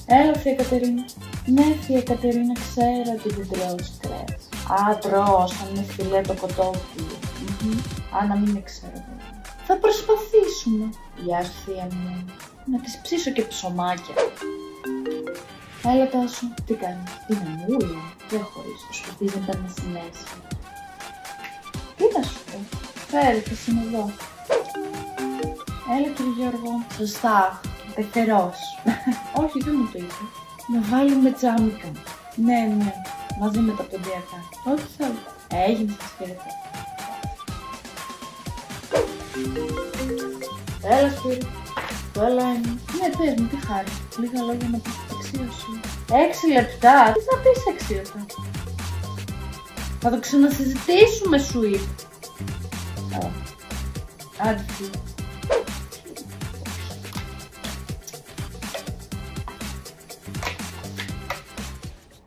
Έλα, Θεία Κατερίνα. Ναι, Θεία Κατερίνα, ξέρω ότι δεν τρως κρέας. Α, τρως, αν είναι φιλέ το κοτόπουλο. Α, να μην ξέρω. Θα προσπαθήσουμε. Γεια σου, Θεία μου. Να της ψήσω και ψωμάκια. Έλα, Τάσο. Τι κάνεις? Τι μανούλα. Δεν χωρίς. Προσπαθείς να παίρνεις στη μέση. Τι να σου πω? Φέρε, θα είμαι εδώ. Έλα, κύριε Γιώργο. Σωστά. Πεθερός. Όχι, δεν μου το είπε. Να βάλουμε τζάμικα. Ναι, ναι. Μαζί με τα ποντιακά. Όχι, θέλω. Έγινε, σας χαιρετώ. Έλα, φίλε. Το έλα είναι. Ναι, πες μου, τι χάρη. Λίγα λόγια να πεις την αξίωση. 6 λεπτά. Τι θα πεις 6 λεπτά? Θα το ξανασυζητήσουμε, σου είπα. Άντε, φίλε.